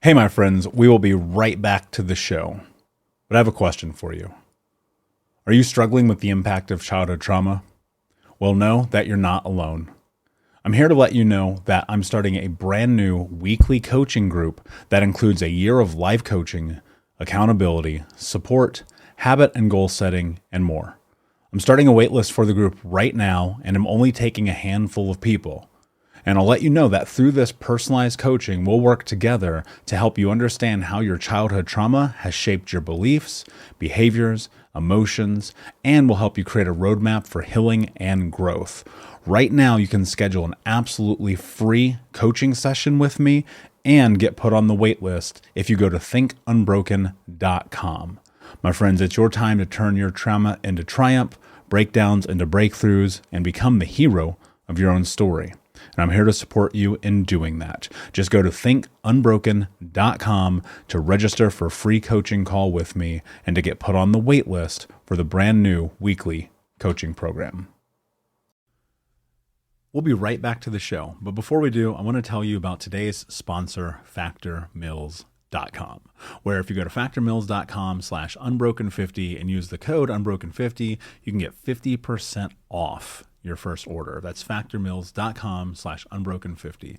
Hey, my friends, we will be right back to the show. But I have a question for you. Are you struggling with the impact of childhood trauma? Well, know that you're not alone. I'm here to let you know that I'm starting a brand new weekly coaching group that includes a year of life coaching, accountability, support, habit and goal setting, and more. I'm starting a waitlist for the group right now, and I'm only taking a handful of people. And I'll let you know that through this personalized coaching, we'll work together to help you understand how your childhood trauma has shaped your beliefs, behaviors, emotions, and will help you create a roadmap for healing and growth. Right now, you can schedule an absolutely free coaching session with me and get put on the wait list if you go to thinkunbroken.com. My friends, it's your time to turn your trauma into triumph, breakdowns into breakthroughs, and become the hero of your own story. And I'm here to support you in doing that. Just go to thinkunbroken.com to register for a free coaching call with me and to get put on the wait list for the brand new weekly coaching program. We'll be right back to the show. But before we do, I want to tell you about today's sponsor, factormeals.com, where if you go to factormeals.com/unbroken50 and use the code unbroken50, you can get 50% off your first order. That's factormeals.com/unbroken50.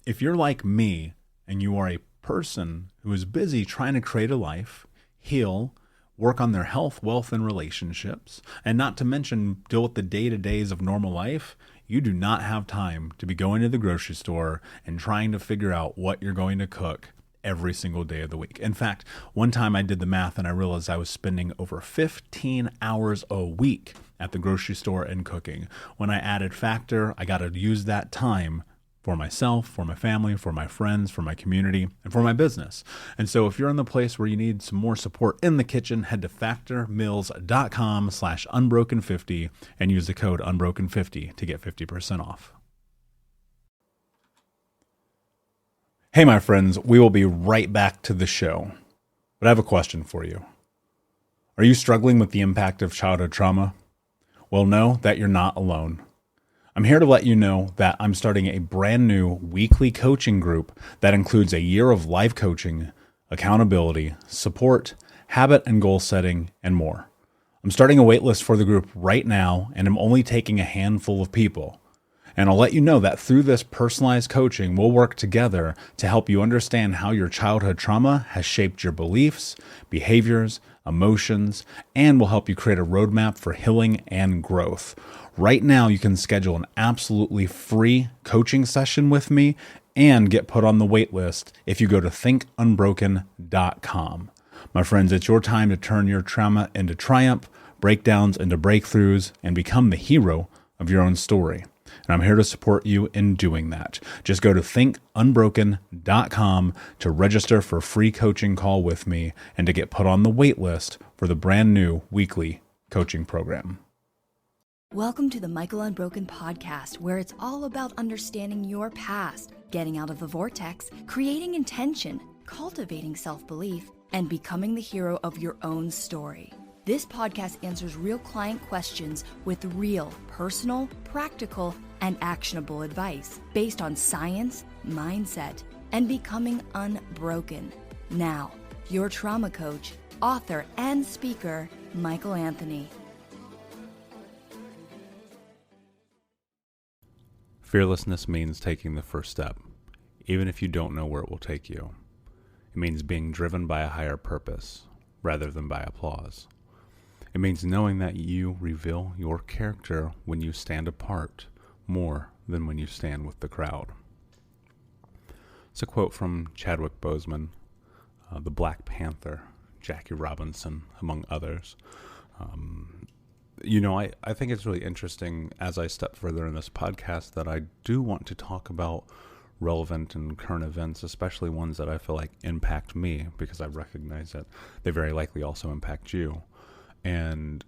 If you're like me and you are a person who is busy trying to create a life, heal, work on their health, wealth, and relationships, and not to mention deal with the day-to-days of normal life, you do not have time to be going to the grocery store and trying to figure out what you're going to cook every single day of the week. In fact, one time I did the math and I realized I was spending over 15 hours a week at the grocery store and cooking. When I added Factor, I got to use that time for myself, for my family, for my friends, for my community, and for my business. And so if you're in the place where you need some more support in the kitchen, head to factormeals.com/unbroken50 and use the code unbroken50 to get 50% off. Hey, my friends, we will be right back to the show. But I have a question for you. Are you struggling with the impact of childhood trauma? Well, know that you're not alone. I'm here to let you know that I'm starting a brand new weekly coaching group that includes a year of life coaching, accountability, support, habit and goal setting, and more. I'm starting a waitlist for the group right now, and I'm only taking a handful of people. And I'll let you know that through this personalized coaching, we'll work together to help you understand how your childhood trauma has shaped your beliefs, behaviors, emotions, and will help you create a roadmap for healing and growth. Right now, you can schedule an absolutely free coaching session with me and get put on the wait list if you go to thinkunbroken.com. My friends, it's your time to turn your trauma into triumph, breakdowns into breakthroughs, and become the hero of your own story. And I'm here to support you in doing that. Just go to thinkunbroken.com to register for a free coaching call with me and to get put on the wait list for the brand new weekly coaching program. Welcome to the Michael Unbroken podcast, where it's all about understanding your past, getting out of the vortex, creating intention, cultivating self-belief, and becoming the hero of your own story. This podcast answers real client questions with real, personal, practical, and actionable advice based on science, mindset, and becoming unbroken. Now, your trauma coach, author, and speaker, Michael Anthony. Fearlessness means taking the first step, even if you don't know where it will take you. It means being driven by a higher purpose, rather than by applause. It means knowing that you reveal your character when you stand apart more than when you stand with the crowd. It's a quote from Chadwick Boseman, the Black Panther, Jackie Robinson, among others. I think it's really interesting as I step further in this podcast that I do want to talk about relevant and current events, especially ones that I feel like impact me, because I recognize that they very likely also impact you. And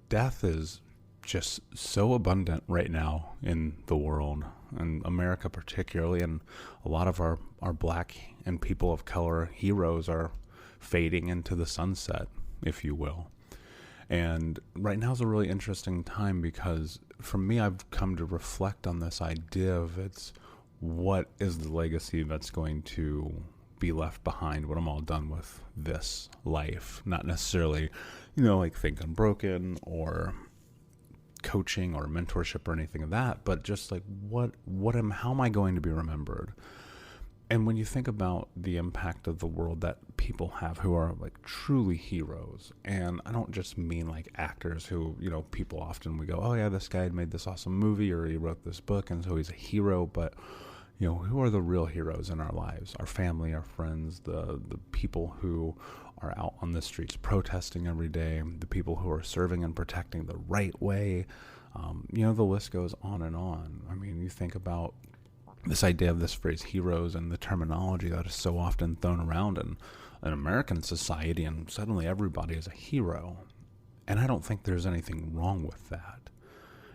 death is just so abundant right now in the world, and America particularly, and a lot of our black and people of color heroes are fading into the sunset, if you will. And right now is a really interesting time because for me, I've come to reflect on this idea of what is the legacy that's going to be left behind when I'm all done with this life. Not necessarily, like Think Unbroken or coaching or mentorship or anything of that, but just like how am I going to be remembered? And when you think about the impact of the world that people have who are like truly heroes, and I don't just mean like actors who, people often we go, oh yeah, this guy had made this awesome movie or he wrote this book and so he's a hero, but who are the real heroes in our lives? Our family, our friends, the people who are out on the streets protesting every day, the people who are serving and protecting the right way. The list goes on and on. I mean, you think about this idea of this phrase heroes and the terminology that is so often thrown around in American society, and suddenly everybody is a hero. And I don't think there's anything wrong with that.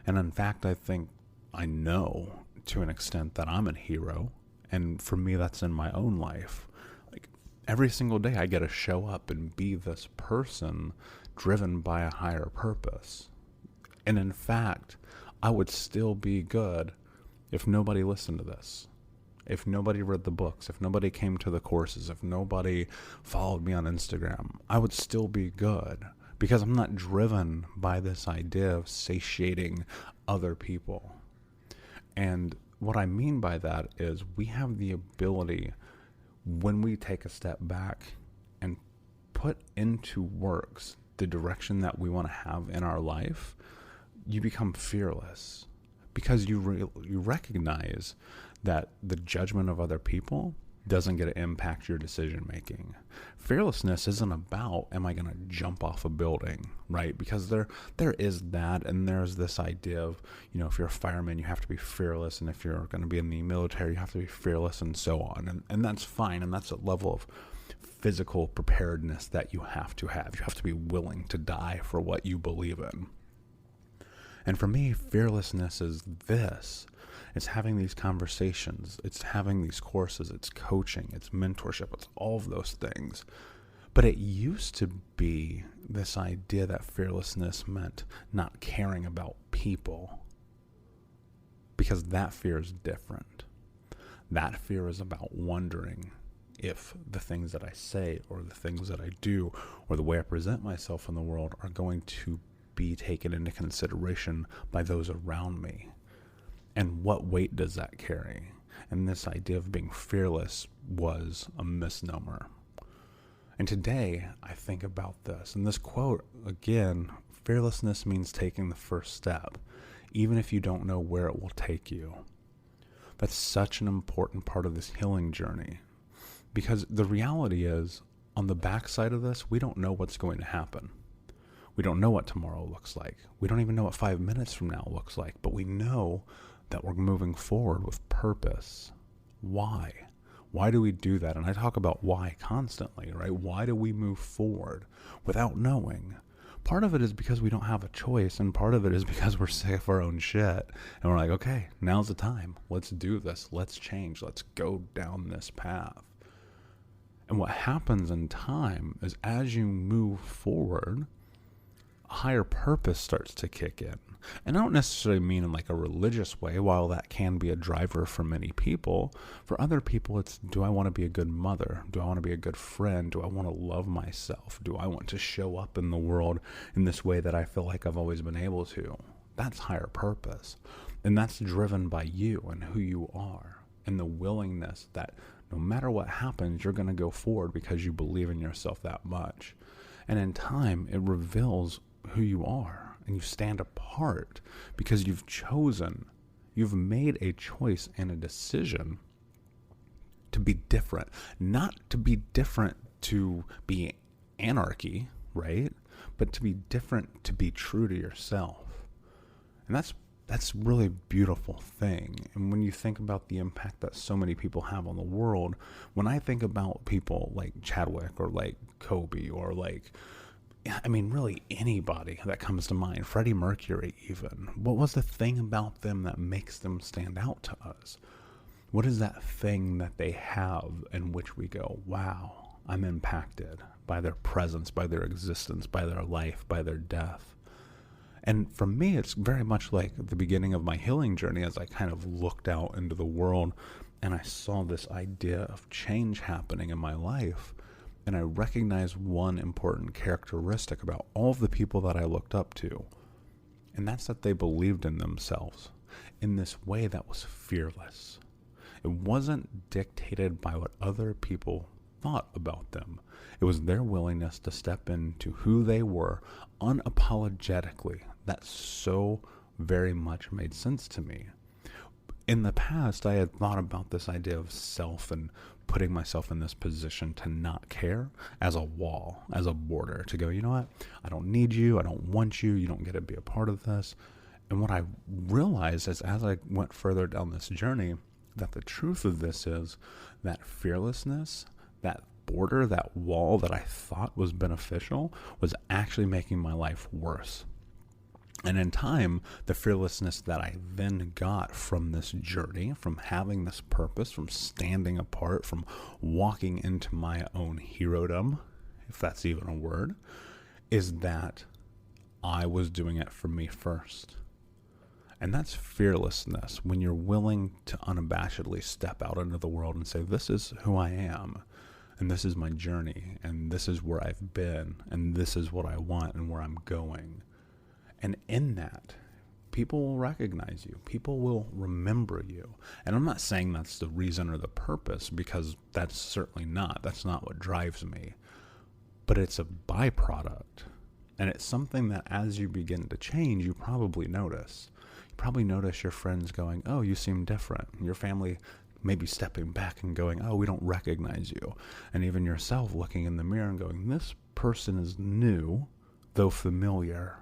And in fact, I know to an extent that I'm a hero. And for me, that's in my own life. Like every single day I get to show up and be this person driven by a higher purpose. And in fact, I would still be good if nobody listened to this, if nobody read the books, if nobody came to the courses, if nobody followed me on Instagram, I would still be good because I'm not driven by this idea of satiating other people. And what I mean by that is we have the ability, when we take a step back and put into works the direction that we want to have in our life, you become fearless. Because you recognize that the judgment of other people doesn't get to impact your decision making. Fearlessness isn't about, am I going to jump off a building, right? Because there is that, and there's this idea of, if you're a fireman, you have to be fearless, and if you're going to be in the military, you have to be fearless, and so on. And that's fine, and that's a level of physical preparedness that you have to have. You have to be willing to die for what you believe in. And for me, fearlessness is this. It's having these conversations. It's having these courses. It's coaching. It's mentorship. It's all of those things. But it used to be this idea that fearlessness meant not caring about people. Because that fear is different. That fear is about wondering if the things that I say or the things that I do or the way I present myself in the world are going to be taken into consideration by those around me. And what weight does that carry? And this idea of being fearless was a misnomer. And today I think about this. And this quote, again, fearlessness means taking the first step, even if you don't know where it will take you. That's such an important part of this healing journey. Because the reality is, on the backside of this, we don't know what's going to happen. We don't know what tomorrow looks like. We don't even know what 5 minutes from now looks like, but we know that we're moving forward with purpose. Why? Why do we do that? And I talk about why constantly, right? Why do we move forward without knowing? Part of it is because we don't have a choice, and part of it is because we're sick of our own shit. And we're like, okay, now's the time. Let's do this. Let's change. Let's go down this path. And what happens in time is as you move forward, a higher purpose starts to kick in. And I don't necessarily mean in like a religious way, while that can be a driver for many people. For other people, it's, do I want to be a good mother? Do I want to be a good friend? Do I want to love myself? Do I want to show up in the world in this way that I feel like I've always been able to? That's higher purpose. And that's driven by you and who you are and the willingness that no matter what happens, you're going to go forward because you believe in yourself that much. And in time, it reveals who you are, and you stand apart because you've made a choice and a decision to be different, not to be different to be anarchy, right? But to be different, to be true to yourself. And that's really a beautiful thing. And when you think about the impact that so many people have on the world, when I think about people like Chadwick or like Kobe or like, really anybody that comes to mind, Freddie Mercury even, what was the thing about them that makes them stand out to us? What is that thing that they have in which we go, wow, I'm impacted by their presence, by their existence, by their life, by their death? And for me, it's very much like the beginning of my healing journey as I kind of looked out into the world and I saw this idea of change happening in my life, and I recognized one important characteristic about all of the people that I looked up to, and that's that they believed in themselves in this way that was fearless. It wasn't dictated by what other people thought about them. It was their willingness to step into who they were unapologetically that so very much made sense to me. In the past, I had thought about this idea of self and putting myself in this position to not care as a wall, as a border, to go, you know what, I don't need you, I don't want you, you don't get to be a part of this. And what I realized is, as I went further down this journey, that the truth of this is that fearlessness, that border, that wall that I thought was beneficial, was actually making my life worse. And in time, the fearlessness that I then got from this journey, from having this purpose, from standing apart, from walking into my own herodom, if that's even a word, is that I was doing it for me first. And that's fearlessness, when you're willing to unabashedly step out into the world and say, this is who I am, and this is my journey, and this is where I've been, and this is what I want and where I'm going. And in that, people will recognize you. People will remember you. And I'm not saying that's the reason or the purpose, because that's certainly not. That's not what drives me. But it's a byproduct. And it's something that as you begin to change, you probably notice. You probably notice your friends going, oh, you seem different. Your family maybe stepping back and going, oh, we don't recognize you. And even yourself looking in the mirror and going, this person is new, though familiar.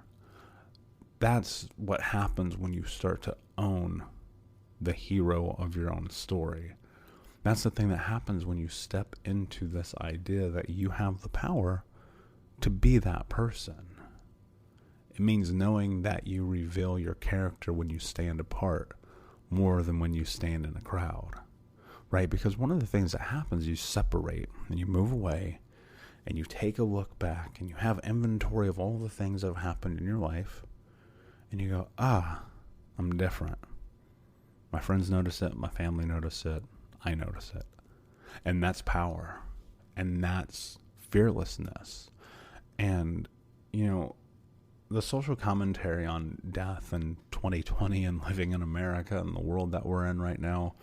That's what happens when you start to own the hero of your own story. That's the thing that happens when you step into this idea that you have the power to be that person. It means knowing that you reveal your character when you stand apart more than when you stand in a crowd, right? Because one of the things that happens, you separate and you move away and you take a look back and you have inventory of all the things that have happened in your life. And you go, I'm different. My friends notice it. My family notice it. I notice it. And that's power. And that's fearlessness. And, the social commentary on death in 2020 and living in America and the world that we're in right now,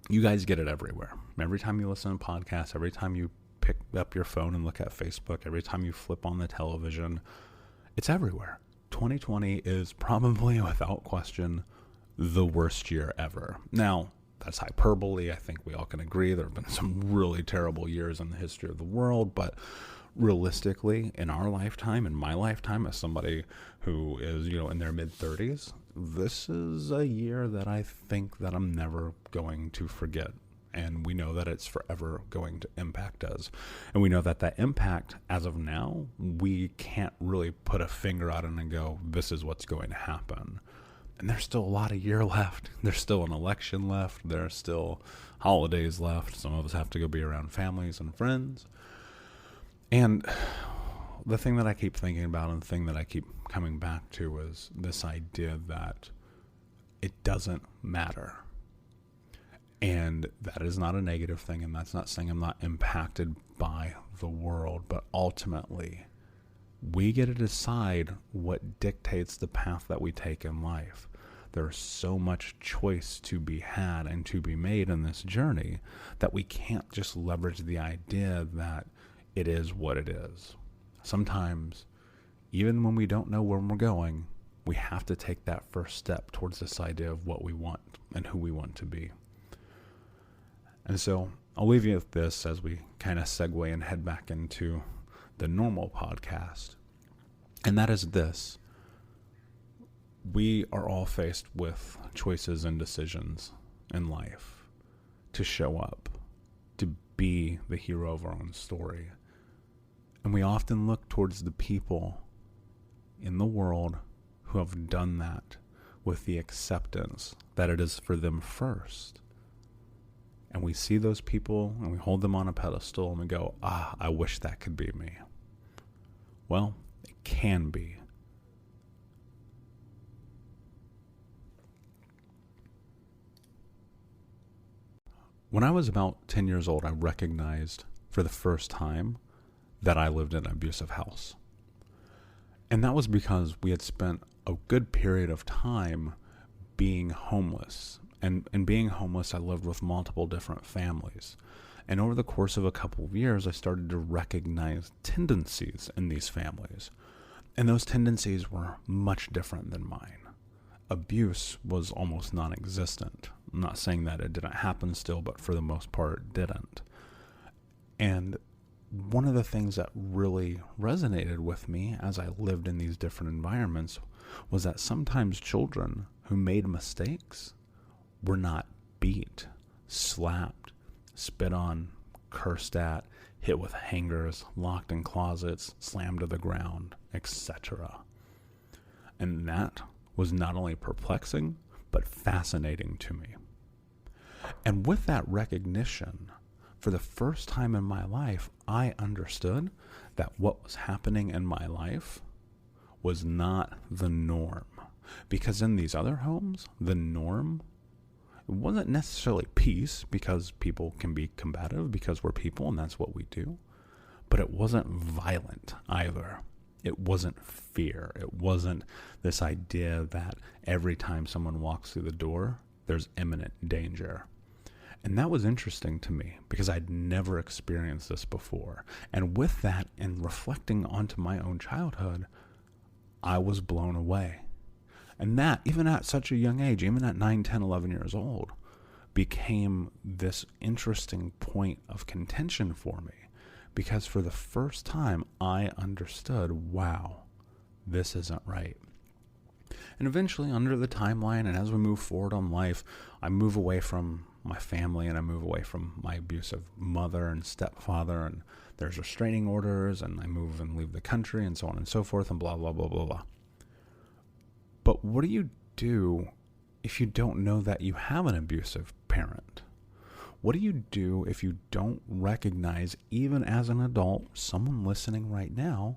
you guys get it everywhere. Every time you listen to podcasts, every time you pick up your phone and look at Facebook, every time you flip on the television, it's everywhere. 2020 is probably, without question, the worst year ever. Now, that's hyperbole. I think we all can agree there have been some really terrible years in the history of the world, but realistically, in our lifetime, in my lifetime, as somebody who is, in their mid-30s, this is a year that I think that I'm never going to forget. And we know that it's forever going to impact us. And we know that that impact, as of now, we can't really put a finger on it and go, this is what's going to happen. And there's still a lot of year left. There's still an election left. There's still holidays left. Some of us have to go be around families and friends. And the thing that I keep thinking about and the thing that I keep coming back to is this idea that it doesn't matter. And that is not a negative thing, and that's not saying I'm not impacted by the world, but ultimately, we get to decide what dictates the path that we take in life. There's so much choice to be had and to be made in this journey that we can't just leverage the idea that it is what it is. Sometimes, even when we don't know where we're going, we have to take that first step towards this idea of what we want and who we want to be. And so I'll leave you with this as we kind of segue and head back into the normal podcast. And that is this. We are all faced with choices and decisions in life to show up, to be the hero of our own story. And we often look towards the people in the world who have done that with the acceptance that it is for them first. And we see those people and we hold them on a pedestal and we go, I wish that could be me. Well, it can be. When I was about 10 years old, I recognized for the first time that I lived in an abusive house. And that was because we had spent a good period of time being homeless. And being homeless, I lived with multiple different families. And over the course of a couple of years, I started to recognize tendencies in these families. And those tendencies were much different than mine. Abuse was almost non-existent. I'm not saying that it didn't happen still, but for the most part, it didn't. And one of the things that really resonated with me as I lived in these different environments was that sometimes children who made mistakes were not beat, slapped, spit on, cursed at, hit with hangers, locked in closets, slammed to the ground, etc. And that was not only perplexing, but fascinating to me. And with that recognition, for the first time in my life, I understood that what was happening in my life was not the norm. Because in these other homes, the norm, it wasn't necessarily peace, because people can be combative, because we're people and that's what we do. But it wasn't violent either. It wasn't fear. It wasn't this idea that every time someone walks through the door, there's imminent danger. And that was interesting to me because I'd never experienced this before. And with that, and reflecting onto my own childhood, I was blown away. And that, even at such a young age, even at 9, 10, 11 years old, became this interesting point of contention for me. Because for the first time, I understood, wow, this isn't right. And eventually, under the timeline, and as we move forward on life, I move away from my family and I move away from my abusive mother and stepfather, and there's restraining orders, and I move and leave the country, and so on and so forth, and blah, blah, blah, blah, blah. But what do you do if you don't know that you have an abusive parent? What do you do if you don't recognize, even as an adult, someone listening right now,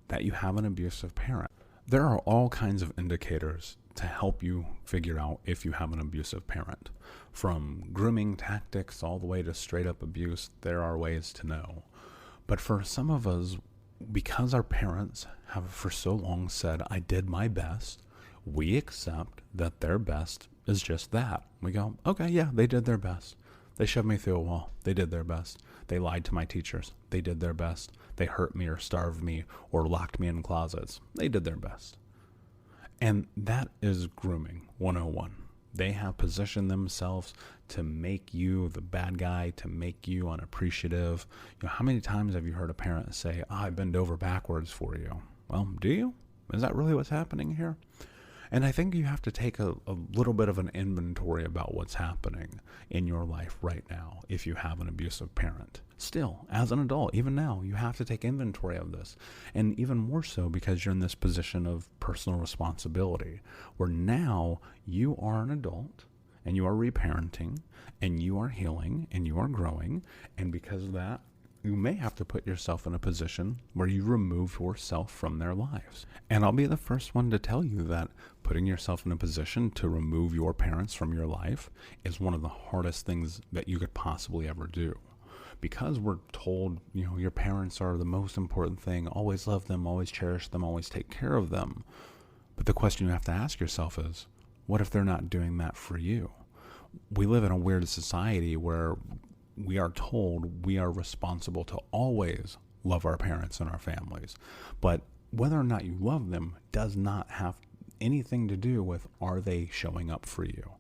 that you have an abusive parent? There are all kinds of indicators to help you figure out if you have an abusive parent. From grooming tactics all the way to straight up abuse, there are ways to know. But for some of us, because our parents have for so long said, I did my best, we accept that their best is just that. We go, okay, yeah, they did their best. They shoved me through a wall. They did their best. They lied to my teachers. They did their best. They hurt me or starved me or locked me in closets. They did their best. And that is grooming 101. They have positioned themselves to make you the bad guy, to make you unappreciative. You know, how many times have you heard a parent say, I bend over backwards for you? Well, do you? Is that really what's happening here? And I think you have to take a little bit of an inventory about what's happening in your life right now if you have an abusive parent. Still, as an adult, even now, you have to take inventory of this. And even more so because you're in this position of personal responsibility, where now you are an adult and you are reparenting and you are healing and you are growing. And because of that, you may have to put yourself in a position where you remove yourself from their lives. And I'll be the first one to tell you that putting yourself in a position to remove your parents from your life is one of the hardest things that you could possibly ever do. Because we're told, your parents are the most important thing, always love them, always cherish them, always take care of them. But the question you have to ask yourself is, what if they're not doing that for you? We live in a weird society where we are told we are responsible to always love our parents and our families. But whether or not you love them does not have anything to do with, are they showing up for you?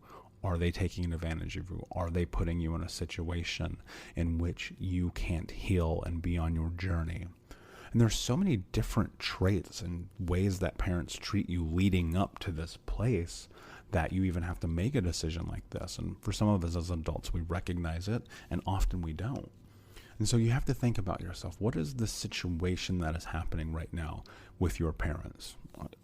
Are they taking advantage of you? Are they putting you in a situation in which you can't heal and be on your journey? And there's so many different traits and ways that parents treat you leading up to this place that you even have to make a decision like this. And for some of us as adults, we recognize it, and often we don't. And so you have to think about yourself. What is the situation that is happening right now with your parents?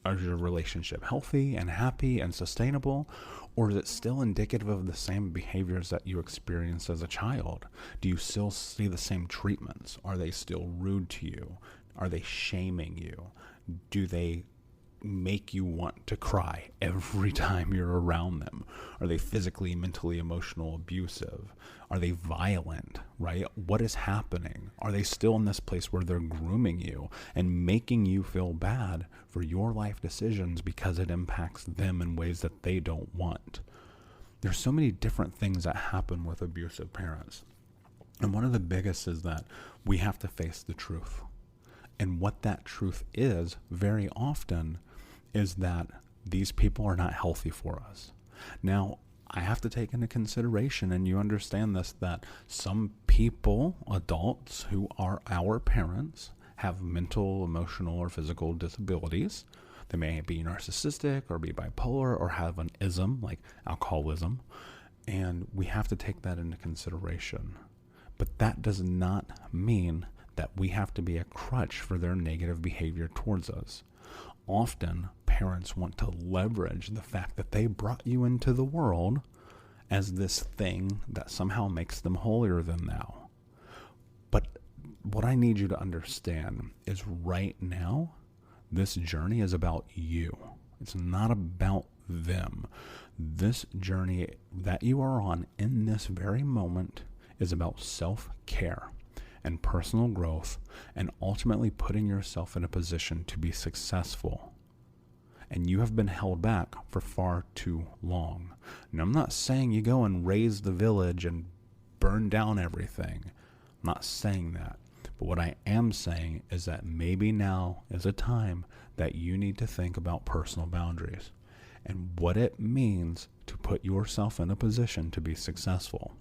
Is your relationship healthy and happy and sustainable? Or is it still indicative of the same behaviors that you experienced as a child? Do you still see the same treatments? Are they still rude to you? Are they shaming you? Do they make you want to cry every time you're around them? Are they physically, mentally, emotional, abusive? Are they violent, right? What is happening? Are they still in this place where they're grooming you and making you feel bad for your life decisions because it impacts them in ways that they don't want? There's so many different things that happen with abusive parents. And one of the biggest is that we have to face the truth. And what that truth is very often is that these people are not healthy for us. Now, I have to take into consideration, and you understand this, that some people, adults who are our parents, have mental, emotional, or physical disabilities. They may be narcissistic or be bipolar or have an ism like alcoholism. And we have to take that into consideration. But that does not mean that we have to be a crutch for their negative behavior towards us. Often, parents want to leverage the fact that they brought you into the world as this thing that somehow makes them holier than thou. But what I need you to understand is right now, this journey is about you. It's not about them. This journey that you are on in this very moment is about self-care and personal growth, and ultimately putting yourself in a position to be successful. And you have been held back for far too long. And I'm not saying you go and raise the village and burn down everything. I'm not saying that. But what I am saying is that maybe now is a time that you need to think about personal boundaries and what it means to put yourself in a position to be successful.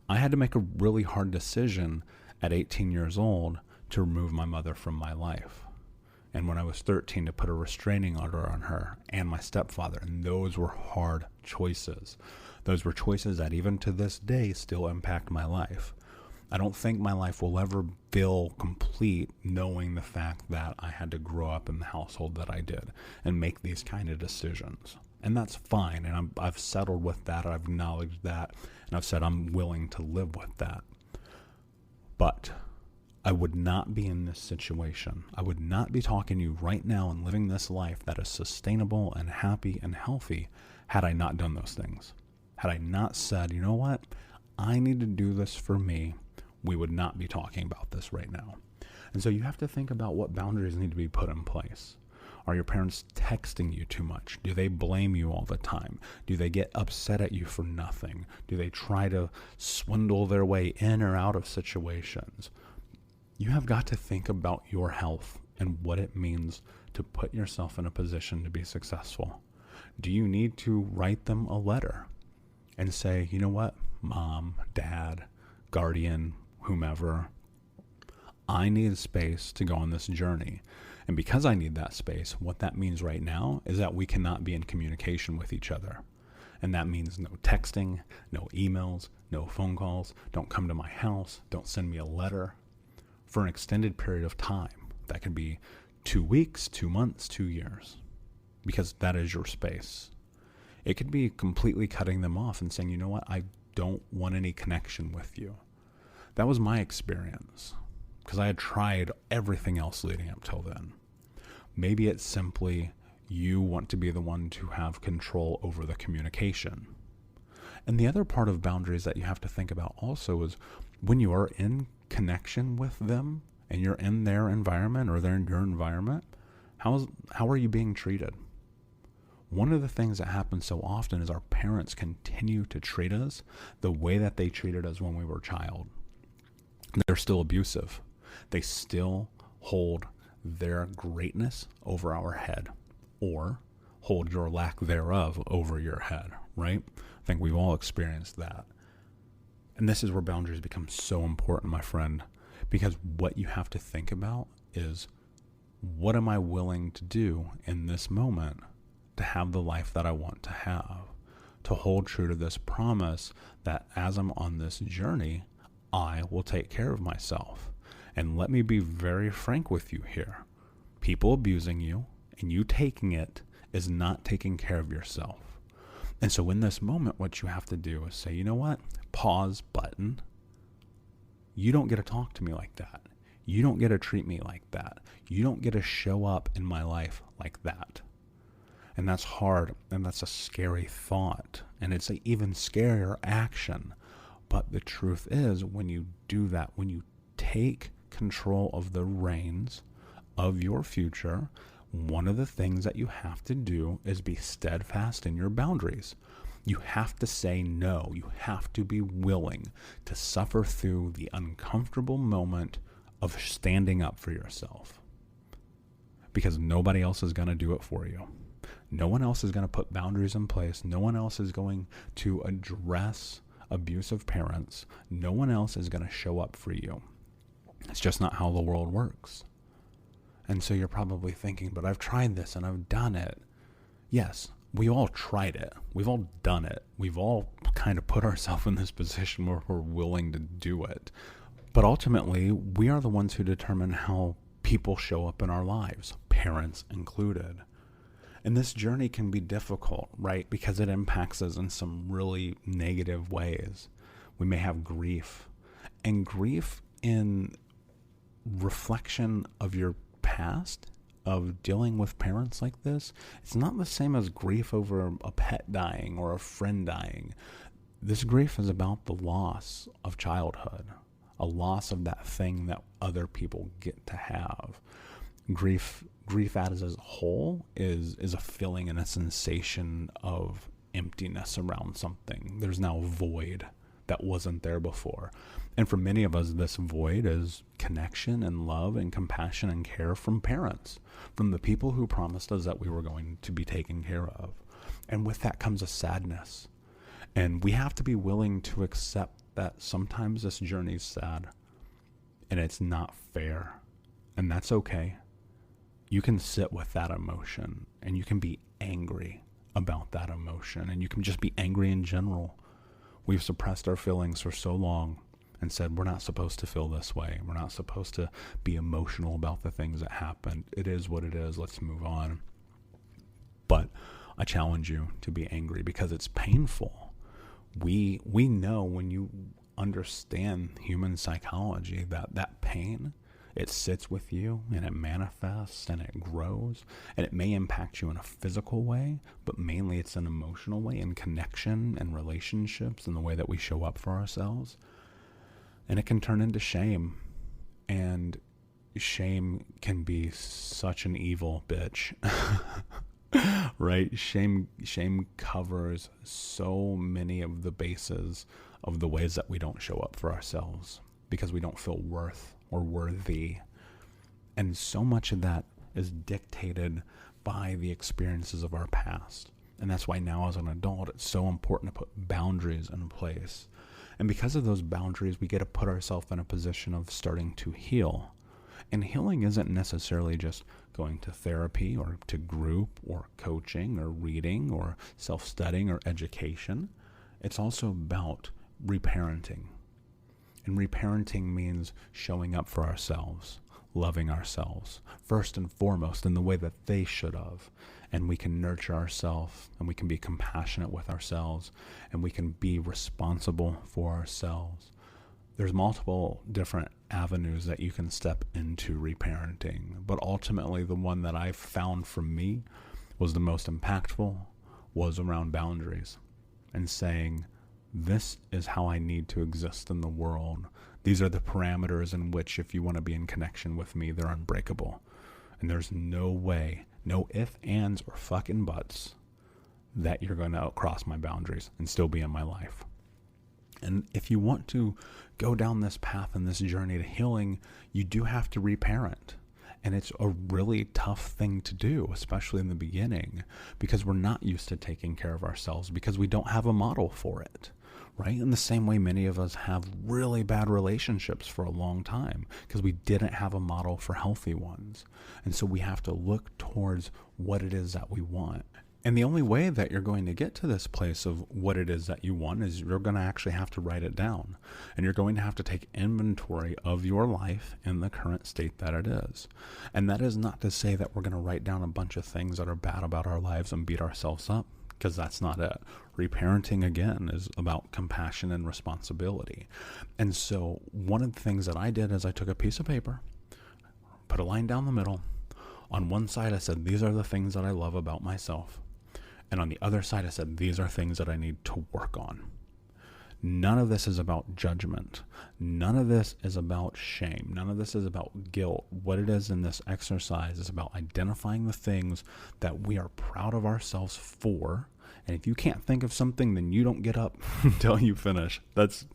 I had to make a really hard decision at 18 years old to remove my mother from my life. And when I was 13, to put a restraining order on her and my stepfather. And those were hard choices. Those were choices that even to this day still impact my life. I don't think my life will ever feel complete knowing the fact that I had to grow up in the household that I did and make these kind of decisions. And that's fine. And I've settled with that. I've acknowledged that. And I've said I'm willing to live with that. But I would not be in this situation. I would not be talking to you right now and living this life that is sustainable and happy and healthy had I not done those things. Had I not said, you know what? I need to do this for me. We would not be talking about this right now. And so you have to think about what boundaries need to be put in place. Are your parents texting you too much? Do they blame you all the time? Do they get upset at you for nothing? Do they try to swindle their way in or out of situations? You have got to think about your health and what it means to put yourself in a position to be successful. Do you need to write them a letter and say, you know what, mom, dad, guardian, whomever, I need a space to go on this journey. And because I need that space, what that means right now is that we cannot be in communication with each other. And that means no texting, no emails, no phone calls. Don't come to my house. Don't send me a letter for an extended period of time. That could be 2 weeks, 2 months, 2 years, because that is your space. It could be completely cutting them off and saying, you know what, I don't want any connection with you. That was my experience, because I had tried everything else leading up till then. Maybe it's simply you want to be the one to have control over the communication. And the other part of boundaries that you have to think about also is when you are in connection with them and you're in their environment or they're in your environment, how are you being treated? One of the things that happens so often is our parents continue to treat us the way that they treated us when we were a child. They're still abusive. They still hold their greatness over our head, or hold your lack thereof over your head, right? I think we've all experienced that. And this is where boundaries become so important, my friend, because what you have to think about is, what am I willing to do in this moment to have the life that I want to have, to hold true to this promise that as I'm on this journey, I will take care of myself. And let me be very frank with you here. People abusing you and you taking it is not taking care of yourself. And so in this moment, what you have to do is say, you know what? Pause button. You don't get to talk to me like that. You don't get to treat me like that. You don't get to show up in my life like that. And that's hard, and that's a scary thought, and it's an even scarier action. But the truth is, when you do that, when you take control of the reins of your future, one of the things that you have to do is be steadfast in your boundaries. You have to say no. You have to be willing to suffer through the uncomfortable moment of standing up for yourself, because nobody else is going to do it for you. No one else is going to put boundaries in place. No one else is going to address abusive parents. No one else is going to show up for you. It's just not how the world works. And so you're probably thinking, but I've tried this and I've done it. Yes, we all tried it. We've all done it. We've all kind of put ourselves in this position where we're willing to do it. But ultimately, we are the ones who determine how people show up in our lives, parents included. And this journey can be difficult, right? Because it impacts us in some really negative ways. We may have grief. And grief in reflection of your past, of dealing with parents like this, it's not the same as grief over a pet dying or a friend dying. This grief is about the loss of childhood, a loss of that thing that other people get to have. Grief as a whole is a feeling and a sensation of emptiness around something. There's now a void that wasn't there before. And for many of us, this void is connection and love and compassion and care from parents, from the people who promised us that we were going to be taken care of. And with that comes a sadness. And we have to be willing to accept that sometimes this journey is sad and it's not fair. And that's okay. You can sit with that emotion and you can be angry about that emotion, and you can just be angry in general. We've suppressed our feelings for so long and said we're not supposed to feel this way. We're not supposed to be emotional about the things that happened. It is what it is. Let's move on. But I challenge you to be angry because it's painful. We know, when you understand human psychology, that pain, it sits with you and it manifests and it grows, and it may impact you in a physical way, but mainly it's an emotional way, in connection and relationships and the way that we show up for ourselves. And it can turn into shame, and shame can be such an evil bitch. Right? Shame covers so many of the bases of the ways that we don't show up for ourselves because we don't feel worth or worthy. And so much of that is dictated by the experiences of our past. And that's why now as an adult, it's so important to put boundaries in place. And because of those boundaries, we get to put ourselves in a position of starting to heal. And healing isn't necessarily just going to therapy or to group or coaching or reading or self-studying or education. It's also about reparenting. And reparenting means showing up for ourselves, loving ourselves, first and foremost in the way that they should have. And we can nurture ourselves, and we can be compassionate with ourselves, and we can be responsible for ourselves. There's multiple different avenues that you can step into reparenting, but ultimately the one that I found for me was the most impactful was around boundaries and saying, this is how I need to exist in the world. These are the parameters in which, if you want to be in connection with me, they're unbreakable. And there's no way, no ifs, ands, or fucking buts that you're going to cross my boundaries and still be in my life. And if you want to go down this path and this journey to healing, you do have to reparent. And it's a really tough thing to do, especially in the beginning, because we're not used to taking care of ourselves because we don't have a model for it, right? In the same way many of us have really bad relationships for a long time because we didn't have a model for healthy ones. And so we have to look towards what it is that we want. And the only way that you're going to get to this place of what it is that you want is you're going to actually have to write it down. And you're going to have to take inventory of your life in the current state that it is. And that is not to say that we're going to write down a bunch of things that are bad about our lives and beat ourselves up, because that's not it. Reparenting, again, is about compassion and responsibility. And so one of the things that I did is I took a piece of paper put a line down the middle. On one side, I said, these are the things that I love about myself. And on the other side, I said, these are things that I need to work on. None of this is about judgment. None of this is about shame. None of this is about guilt. What it is in this exercise is about identifying the things that we are proud of ourselves for. And if you can't think of something, then you don't get up until you finish. That's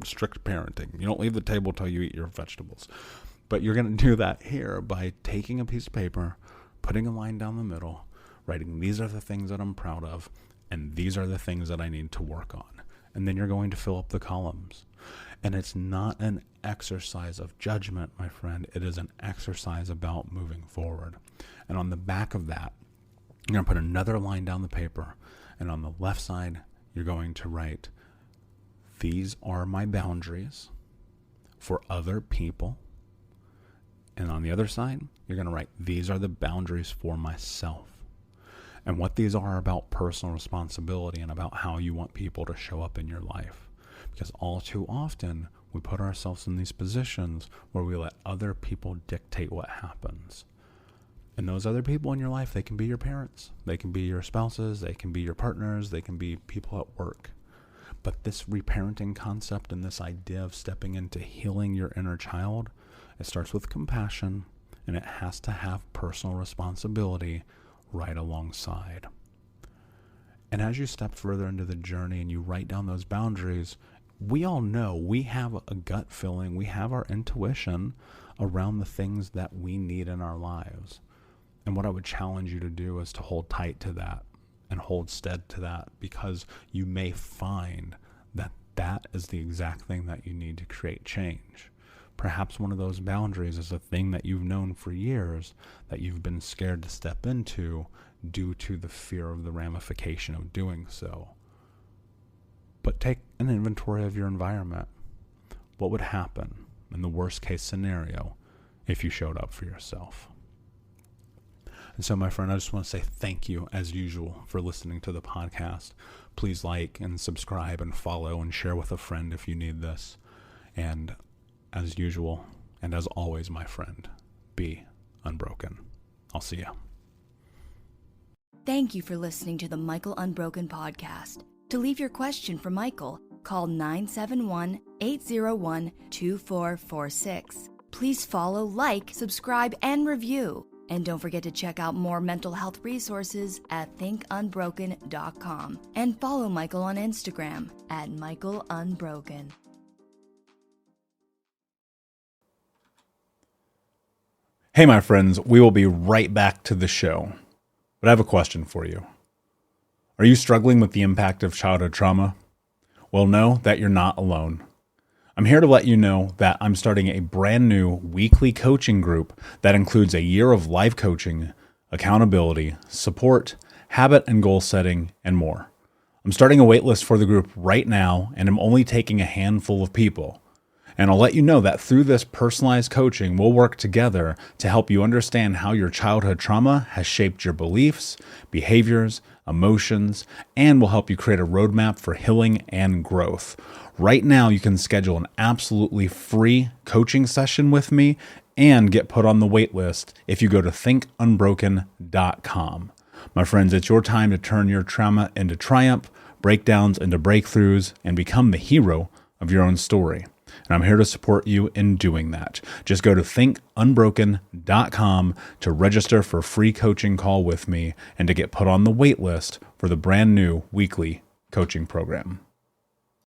strict parenting. You don't leave the table till you eat your vegetables. But you're going to do that here by taking a piece of paper, putting a line down the middle, writing, these are the things that I'm proud of, and these are the things that I need to work on. And then you're going to fill up the columns. And it's not an exercise of judgment, my friend. It is an exercise about moving forward. And on the back of that, you're going to put another line down the paper. And on the left side, you're going to write, these are my boundaries for other people. And on the other side, you're going to write, these are the boundaries for myself. And what these are about personal responsibility and about how you want people to show up in your life. Because all too often, we put ourselves in these positions where we let other people dictate what happens. And those other people in your life, they can be your parents. They can be your spouses. They can be your partners. They can be people at work. But this reparenting concept and this idea of stepping into healing your inner child, it starts with compassion, and it has to have personal responsibility right alongside. And as you step further into the journey and you write down those boundaries, we all know we have a gut feeling, we have our intuition around the things that we need in our lives. And what I would challenge you to do is to hold tight to that and hold stead to that, because you may find that that is the exact thing that you need to create change. Perhaps one of those boundaries is a thing that you've known for years that you've been scared to step into due to the fear of the ramification of doing so. But take an inventory of your environment. What would happen in the worst case scenario if you showed up for yourself? And so, my friend, I just want to say thank you, as usual, for listening to the podcast. Please like and subscribe and follow and share with a friend if you need this. And as usual, and as always, my friend, be unbroken. I'll see you. Thank you for listening to the Michael Unbroken podcast. To leave your question for Michael, call 971-801-2446. Please follow, like, subscribe, and review. And don't forget to check out more mental health resources at thinkunbroken.com. And follow Michael on Instagram at MichaelUnbroken. Hey, my friends, we will be right back to the show. But I have a question for you. Are you struggling with the impact of childhood trauma? Well, know that you're not alone. I'm here to let you know that I'm starting a brand new weekly coaching group that includes a year of live coaching, accountability, support, habit and goal setting, and more. I'm starting a waitlist for the group right now, and I'm only taking a handful of people. And I'll let you know that through this personalized coaching, we'll work together to help you understand how your childhood trauma has shaped your beliefs, behaviors, emotions, and will help you create a roadmap for healing and growth. Right now, you can schedule an absolutely free coaching session with me and get put on the wait list if you go to thinkunbroken.com. My friends, it's your time to turn your trauma into triumph, breakdowns into breakthroughs, and become the hero of your own story. And I'm here to support you in doing that. Just go to thinkunbroken.com to register for a free coaching call with me and to get put on the wait list for the brand new weekly coaching program.